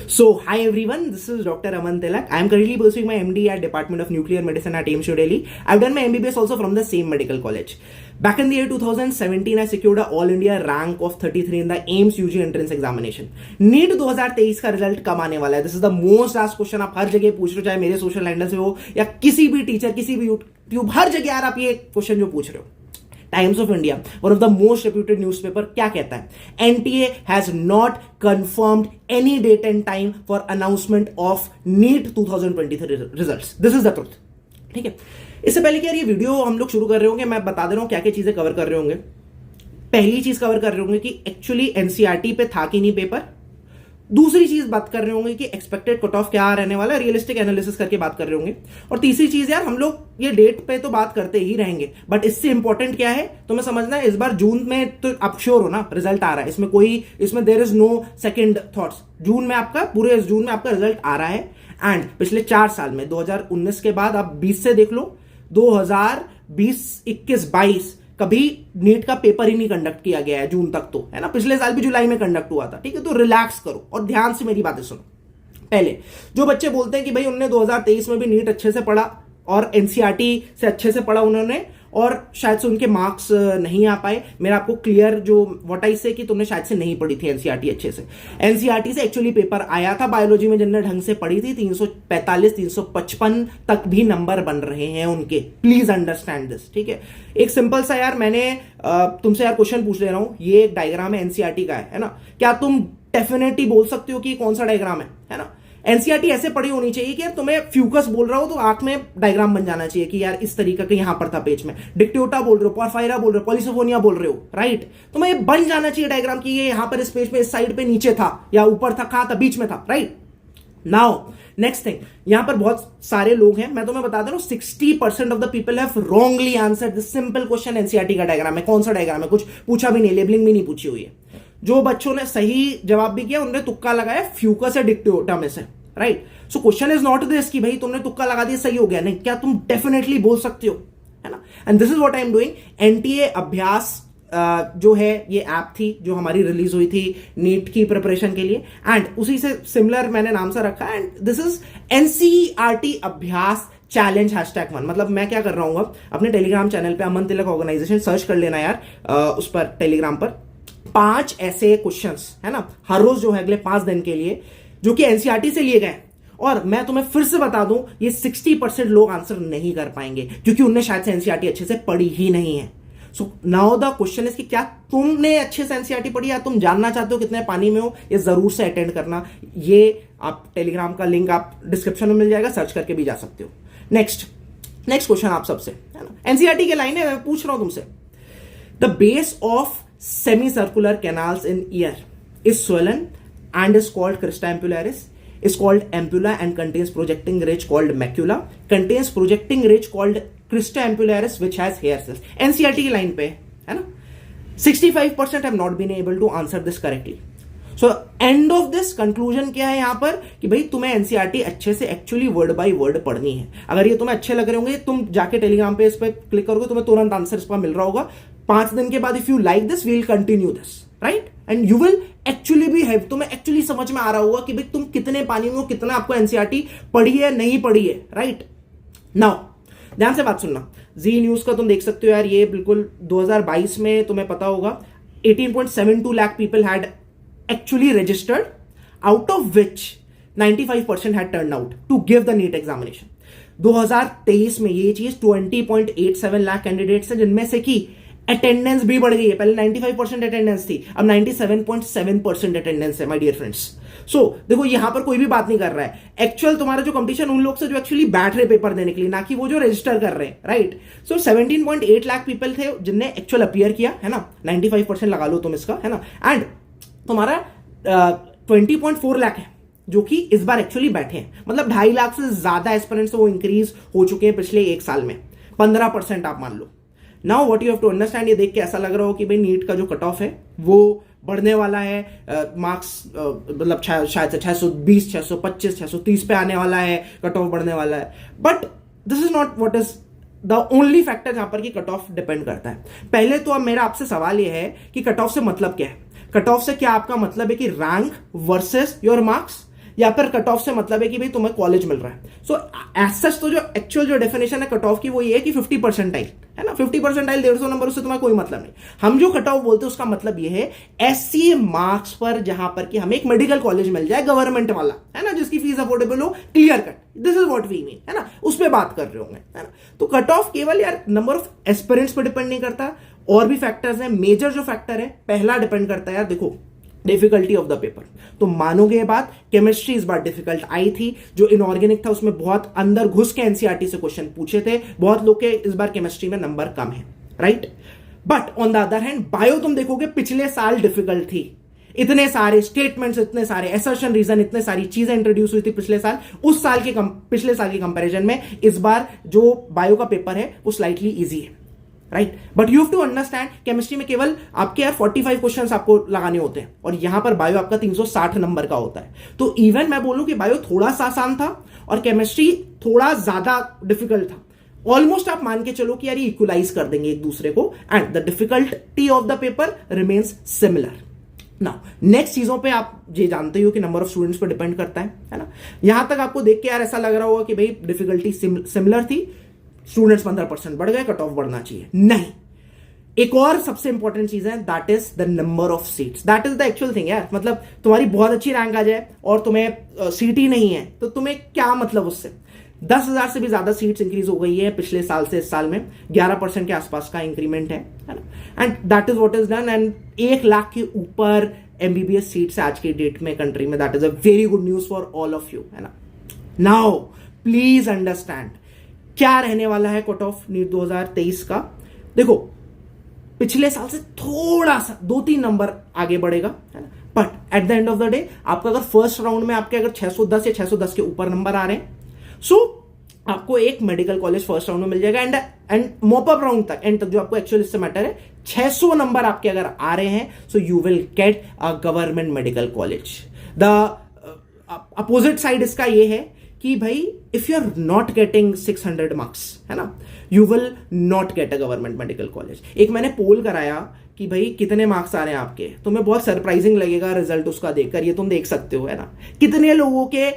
So, hi everyone, this is Dr. Aman Tilak. I am currently pursuing my MD at Department of Nuclear Medicine at AIIMS New Delhi. I've done my MBBS also from the same medical college. Back in the year 2017, I secured an All India rank of 33 in the AIIMS UG entrance examination. NEET 2023 का result कब आने वाला है? This is the most asked question. आप हर जगह पूछ रहे हो, चाहे मेरे सोशल हैंडल से हो या किसी भी टीचर, किसी भी यूट्यूब, हर जगह यार आप ये क्वेश्चन जो पूछ रहे हो. Times of India, one of the most reputed newspaper, क्या कहता है? NTA has not confirmed any date and time for announcement of NEET 2023 results. This is the truth. ठीक है. इससे पहले कि यार ये वीडियो हम लोग शुरू कर रहे होंगे, मैं बता दे रहा हूं क्या क्या चीजें कवर कर रहे होंगे. पहली चीज कवर कर रहे होंगे कि एक्चुअली एनसीईआरटी पे था कि नहीं पेपर. दूसरी चीज बात कर रहे होंगे कि एक्सपेक्टेड कट ऑफ क्या रहने वाला है, रियलिस्टिक एनालिसिस करके बात कर रहे होंगे. और तीसरी चीज यार, हम लोग ये डेट पे तो बात करते ही रहेंगे, बट इससे इंपॉर्टेंट क्या है तुम्हें समझना है. इस बार जून में तो आप श्योर हो ना रिजल्ट आ रहा है. इसमें there is no second thoughts. June में आपका, पूरे जून में आपका रिजल्ट आ रहा है. एंड पिछले 4 साल में 2019 के बाद आप 20 से देख लो, 2020, 21, 22 कभी नीट का पेपर ही नहीं कंडक्ट किया गया है जून तक, तो है ना. पिछले साल भी जुलाई में कंडक्ट हुआ था. ठीक है, तो रिलैक्स करो और ध्यान से मेरी बातें सुनो. पहले जो बच्चे बोलते हैं कि भाई उन्होंने 2023 में भी नीट अच्छे से पढ़ा और एनसीईआरटी से अच्छे से पढ़ा उन्होंने, और शायद से उनके मार्क्स नहीं आ पाए, मेरा आपको क्लियर जो व्हाट आई से कि तुमने शायद से नहीं पढ़ी थी एनसीईआरटी अच्छे से. एनसीईआरटी से एक्चुअली पेपर आया था बायोलॉजी में, जिनने ढंग से पढ़ी थी 345 355 तक भी नंबर बन रहे हैं उनके. Please understand this. ठीक है. एक सिंपल सा यार, मैंने तुमसे यार क्वेश्चन पूछ ले रहा हूं. ये एक डायग्राम है एनसीईआरटी का, है ना. क्या तुम डेफिनेटली बोल सकते हो कि कौन सा डायग्राम है ना. एनसीईआरटी ऐसे पढ़ी होनी चाहिए कि यार तुम्हें फ्यूकस बोल रहा हो तो आंख में डायग्राम बन जाना चाहिए कि यार इस तरीके का यहां पर था पेज में. डिक्टियोटा बोल रहे हो, पोरफायरा बोल रहे हो, पॉलिसोफोनिया बोल रहे हो, राइट. तुम्हें ये बन जाना चाहिए डायग्राम कि ये यहां पर इस पेज पे इस साइड पे नीचे था या ऊपर था, कहां था, बीच में था, राइट. नाउ नेक्स्ट थिंग, यहां पर बहुत सारे लोग हैं, मैं तुम्हें बता दे रहा हूं, 60% of the people have wrongly answered this simple question. NCERT का डायग्राम है. कौन सा डायग्राम है? कुछ पूछा भी नहीं, लेबलिंग भी नहीं पूछी हुई है. जो बच्चों ने सही जवाब भी किया उन्होंने तुक्का लगाया फ्यूकस या डिक्टियोटा में से, right. So question is not this कि भाई तुमने तुक्का लगा दिया सही हो गया. नहीं, क्या तुम डेफिनेटली बोल सकते हो, है ना. And this is what I am doing. NTA अभ्यास जो है ये ऐप थी जो हमारी रिलीज हुई थी नीट की प्रिपरेशन के लिए, एंड उसी से सिमिलर मैंने नाम सा रखा. And this is NCERT Abhyas challenge #1. मतलब मैं क्या कर रहा हूं, अब अपने टेलीग्राम चैनल पे अमन तिलक ऑर्गेनाइजेशन सर्च कर लेना यार, उस पर टेलीग्राम पर 5 ऐसे क्वेश्चंस, है ना, हर रोज जो है अगले 5 दिन के लिए, जो कि एनसीईआरटी से लिए गए. और मैं तुम्हें फिर से बता दूं, ये 60% लोग आंसर नहीं कर पाएंगे क्योंकि उनने शायद से एनसीईआरटी अच्छे से पढ़ी ही नहीं है. So now the question is कि क्या तुमने अच्छे से एनसीईआरटी पढ़ी, या तुम जानना चाहते हो कितने पानी में हो. ये जरूर से अटेंड करना. ये आप टेलीग्राम का लिंक आप डिस्क्रिप्शन में मिल जाएगा, सर्च करके भी जा सकते हो. नेक्स्ट क्वेश्चन आप सबसे, है ना. एनसीईआरटी के लाइन है, मैं पूछ रहा हूं तुमसे. The base of semicircular canals in ear is swollen and is called crista ampullaris, is called ampulla, and contains projecting ridge called macula, contains projecting ridge called crista ampullaris which has hair cells. NCERT की line पे है ना. 65% have not been able to answer this correctly. So end of this conclusion क्या है यहां पर कि भाई तुम्हें एनसीईआरटी अच्छे से एक्चुअली वर्ड बाय वर्ड पढ़नी है. अगर ये तुम्हें अच्छे लग रहे होंगे, तुम जाके टेलीग्राम पे इस पे क्लिक करोगे, तुम्हें तुरंत आंसर इस पर मिल रहा होगा. 5 दिन के बाद if you like this we will continue this, right. And you will actually भी हैव, तुम्हें एक्चुअली समझ में आ रहा होगा कि भाई तुम कितने पानी में हो, कितना आपको एनसीईआरटी पढ़ी है नहीं पढ़ी है, राइट. नाउ ध्यान से बात सुनना. जी न्यूज का तुम देख सकते हो यार, ये बिल्कुल 2022 में तुम्हें पता होगा 18.72 lakh people had actually registered, out of which 95% had turned out to give the NEET examination. 2023 में ये चीज 20.87 लाख कैंडिडेट्स हैं, जिनमें से की अटेंडेंस भी बढ़ गई है. पहले 95% अटेंडेंस थी, अब 97.7% अटेंडेंस है, माय डियर फ्रेंड्स. सो देखो, यहां पर कोई भी बात नहीं कर रहा है. एक्चुअल तुम्हारा जो कंपटीशन उन लोग से जो एक्चुअली बैठ रहे पेपर देने के लिए, ना कि वो जो रजिस्टर कर रहे हैं, राइट. सो 17.8 लाख पीपल थे जिनने एक्चुअल अपीयर किया, है ना. 95% लगा लो तुम इसका, है ना. एंड तुम्हारा 20.4 लाख है जो कि इस बार एक्चुअली बैठे हैं. मतलब 2.5 लाख से ज्यादा एस्पिरेंट्स वो इंक्रीज हो चुके हैं पिछले 1 साल में. 15% आप मान लो. Now what you have to understand, ये देख के ऐसा लग रहा हो कि भाई नीट का जो कट ऑफ है वो बढ़ने वाला है. मार्क्स मतलब शायद से 620, 625, 630 पे आने वाला है, कट ऑफ बढ़ने वाला है. But this is not what is the only factor जहां पर कि कट ऑफ डिपेंड करता है. पहले तो अब मेरा आपसे सवाल यह है कि कट ऑफ से मतलब क्या है. कट ऑफ से क्या आपका मतलब है कि रैंक वर्सेस योर मार्क्स, या फिर कट ऑफ से मतलब है कि भाई तुम्हें कॉलेज मिल रहा है. सो एज सच तो जो एक्चुअल जो डेफिनेशन है कट ऑफ की वो ये है कि 50 परसेंटाइल है ना, 50 परसेंटाइल 150 नंबर, उससे तुम्हें कोई मतलब नहीं. हम जो कट ऑफ बोलते हैं उसका मतलब ये है ऐसी मार्क्स पर जहां पर कि हमें एक मेडिकल कॉलेज मिल जाए गवर्नमेंट वाला, है ना, जिसकी फीस अफोर्डेबल हो, clear cut. This is what we mean, है ना, उस पर बात कर रहे होंगे, है ना. तो कट ऑफ केवल यार नंबर ऑफ एस्पिरेंट्स पर डिपेंड नहीं करता, और भी फैक्टर्स हैं. मेजर जो फैक्टर है पहला डिपेंड करता है यार, देखो, डिफिकल्टी ऑफ द पेपर. तो मानोगे ये बात, केमिस्ट्री इस बार डिफिकल्ट आई थी. जो इनऑर्गेनिक था उसमें बहुत अंदर घुस के एनसीईआरटी से क्वेश्चन पूछे थे. बहुत लोग के इस बार केमिस्ट्री में नंबर कम है, right. But on the other hand bio तुम देखोगे पिछले साल डिफिकल्ट थी. इतने सारे स्टेटमेंट्स, इतने सारे असर्शन रीजन, इतने सारी चीजें इंट्रोड्यूस हुई थी पिछले साल. उस साल के पिछले साल के कंपैरिजन में इस बार जो बायो का पेपर है वो स्लाइटली इजी है, right. But you have to understand, chemistry में केवल आपके यार 45 क्वेश्चंस आपको लगाने होते हैं, और यहां पर बायो आपका 360 नंबर का होता है. तो इवन मैं बोलूं कि बायो थोड़ा सा आसान था और केमिस्ट्री थोड़ा ज्यादा डिफिकल्ट था. ऑलमोस्ट आप मान के चलो कि यार ये इक्वलाइज कर देंगे एक दूसरे को, and the difficulty of the paper remains similar. Now next चीजों पे आप ये जानते हो कि नंबर ऑफ स्टूडेंट्स पर डिपेंड करता है ना. यहां तक आपको देख के यार ऐसा लग रहा होगा कि भाई डिफिकल्टी सिमिलर थी, स्टूडेंट्स 15% बढ़ गए, कट ऑफ बढ़ना चाहिए. नहीं, एक और सबसे इंपॉर्टेंट चीज है, that is the number of seats. That is the actual thing यार. मतलब तुम्हारी बहुत अच्छी रैंक आ जाए और तुम्हें सीट ही नहीं है तो तुम्हें क्या मतलब उससे. 10,000 से भी ज्यादा सीट्स इंक्रीज हो गई है पिछले साल से इस साल में, 11% के आसपास का इंक्रीमेंट है ना. And that is what is done. And 1 lakh के ऊपर एमबीबीएस सीट्स आज के डेट में कंट्री में. That is a very good news for all of you, है ना. नाउ प्लीज अंडरस्टैंड क्या रहने वाला है कट ऑफ नीट 2023 का. देखो, पिछले साल से थोड़ा सा 2-3 नंबर आगे बढ़ेगा, है ना. But at the end of the day आपका अगर फर्स्ट राउंड में आपके अगर 610 या 610 के ऊपर नंबर आ रहे हैं, सो आपको एक मेडिकल कॉलेज फर्स्ट राउंड में मिल जाएगा. एंड मॉप अप राउंड तक, एंड तक जो आपको एक्चुअली इससे मैटर है, 600 नंबर आपके अगर आ रहे हैं, so you will get a government medical college. The opposite side इसका ये है कि भाई if you are not getting 600 marks, है ना, you will not get a government medical college. एक मैंने पोल कराया कि भाई कितने मार्क्स आ रहे हैं आपके, तुम्हें बहुत सरप्राइजिंग लगेगा रिजल्ट उसका देखकर. ये तुम देख सकते हो, है ना, कितने लोगों के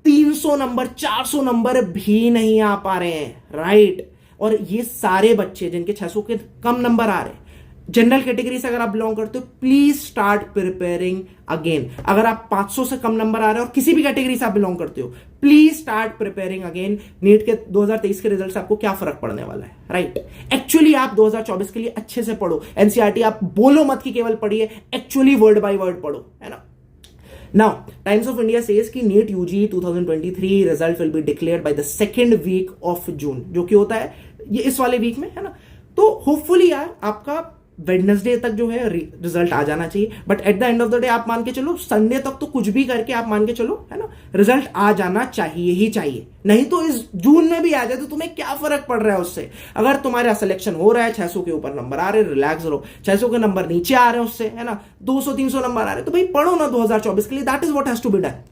300 नंबर 400 नंबर भी नहीं आ पा रहे हैं, राइट. और ये सारे बच्चे जिनके 600 के कम नंबर आ रहे हैं, जनरल कैटेगरी से अगर आप बिलोंग करते हो, प्लीज स्टार्ट प्रिपेयरिंग अगेन. अगर आप 500 से कम नंबर आ रहे हैं और किसी भी कैटेगरी से आप बिलोंग करते हो, please start preparing again. NEET के 2023 के रिजल्ट से आपको क्या फर्क पड़ने वाला है, राइट. एक्चुअली आप 2024 के लिए अच्छे से पढ़ो. एनसीईआरटी आप बोलो मत कि केवल पढ़िए, एक्चुअली वर्ड बाय वर्ड पढ़ो, है ना. Now, Times of India says कि NEET UG 2023 result will be declared by the second week of June, जो कि होता है ये इस वाले वीक में, है ना. तो होपफुली यार आपका वेडनेसडे तक जो है रिजल्ट आ जाना चाहिए. But at the end of the day आप मान के चलो संडे तक तो कुछ भी करके आप मान के चलो, है ना, रिजल्ट आ जाना चाहिए ही चाहिए. नहीं तो इस जून में भी आ जाए तो तुम्हें क्या फर्क पड़ रहा है उससे. अगर तुम्हारा सिलेक्शन हो रहा है, 600 के ऊपर नंबर आ रहे हैं, रिलैक्स रहो. 600 के नंबर नीचे आ रहे हैं उससे, है ना, 200-300 नंबर आ रहे हैं, तो भाई पढ़ो ना 2024 के लिए. That is what has to be done.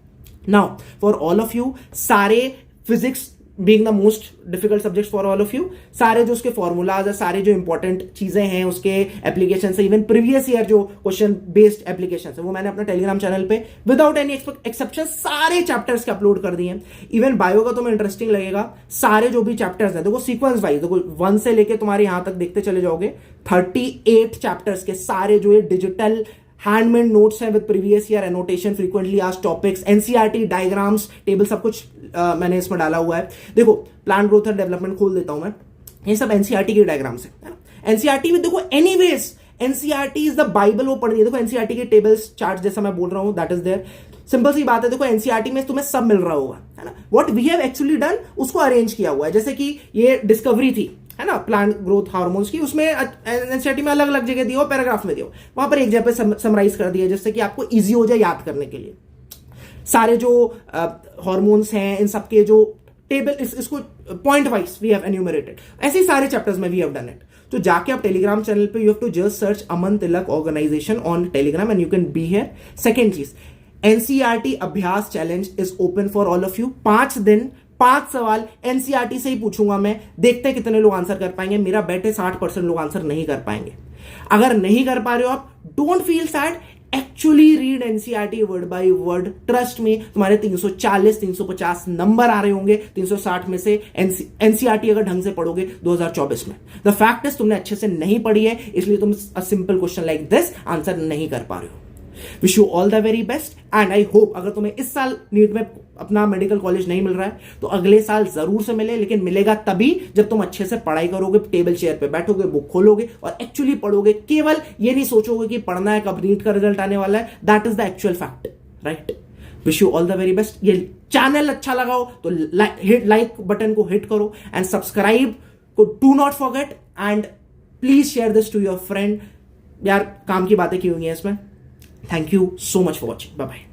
Now for all of you, सारे physics being the most difficult subject for all of you, सारे जो उसके फॉर्मूलाज है, सारे जो इंपॉर्टेंट चीजें हैं उसके एप्लीकेशन से, इवन प्रीवियस ईयर जो क्वेश्चन बेस्ड एप्लीकेशन है, वो मैंने अपने टेलीग्राम चैनल पे विदाउट एनी एक्सेप्शन सारे चैप्टर्स के अपलोड कर दिए हैं. इवन बायो का तुम्हें इंटरेस्टिंग लगेगा, सारे जो भी चैप्टर्स हैं, देखो सीक्वेंस वाइज, देखो 1 से लेके तुम्हारे यहां तक देखते चले जाओगे, 38 चैप्टर्स के सारे जो है डिजिटल हैंडमेड नोट्स हैं with previous year annotation, frequently asked topics, NCERT diagrams, table, सब कुछ मैंने इसमें डाला हुआ है. देखो प्लान ग्रोथ एंड डेवलपमेंट खोल देता हूं मैं, ये सब एनसीईआरटी के डायग्राम्स है ना. एनसीईआरटी में देखो anyways NCERT is the Bible, वो पढ़ रही है. देखो एनसीईआरटी के टेबल्स चार्ट जैसा मैं बोल रहा हूं, दैट इज देयर. सिंपल सी बात है, देखो एनसीईआरटी में तुम्हें सब मिल रहा होगा, है ना. What we have actually done, उसको अरेंज किया हुआ है. जैसे कि ये डिस्कवरी थी, है ना, प्लांट ग्रोथ हार्मोन्स की, उसमें एनसीईआरटी में अलग अलग जगह दिया हो, पैराग्राफ में दिया हो, वहां पर एक जगह पे समराइज कर दिया, जिससे कि आपको इजी हो जाए याद करने के लिए. सारे जो हार्मोन्स हैं, इन सबके जो टेबल, इसको point wise we have enumerated. ऐसे सारे चैप्टर्स में वी हैव डन इट. तो जाके आप टेलीग्राम चैनल पे you have to just search Aman Tilak organisation on Telegram and you can be here. Second चीज, NCERT Abhyas challenge is open for all of you. 5 दिन 5 सवाल एनसीईआरटी से ही पूछूंगा मैं, देखते हैं कितने लोग आंसर कर पाएंगे. मेरा बेट है 60% लोग आंसर नहीं कर पाएंगे. अगर नहीं कर पा रहे हो आप, don't feel sad. Actually read NCERT word by word. Trust में तुम्हारे 340 350 नंबर आ रहे होंगे 360 में से. एनसीईआरटी अगर ढंग से पढ़ोगे 2024 में. द फैक्ट इज तुमने अच्छे से नहीं पढ़ी है, इसलिए तुम a simple question like this answer नहीं कर पा रहे हो. Wish you all the very best and I hope अगर तुम्हें इस साल नीट में अपना मेडिकल कॉलेज नहीं मिल रहा है तो अगले साल जरूर से मिले, लेकिन मिलेगा तभी जब तुम अच्छे से पढ़ाई करोगे, टेबल चेयर पे बैठोगे, बुक खोलोगे और एक्चुअली पढ़ोगे. केवल ये नहीं सोचोगे कि पढ़ना है, कब नीट का रिजल्ट आने वाला है. That is the actual fact, right. Wish you all the very best. ये चैनल अच्छा लगा हो तो लाइक बटन को हिट करो एंड सब्सक्राइब को do not forget and please share this to your friend. यार काम की बातें की हुई हैं इसमें. Thank you so much for watching. Bye bye.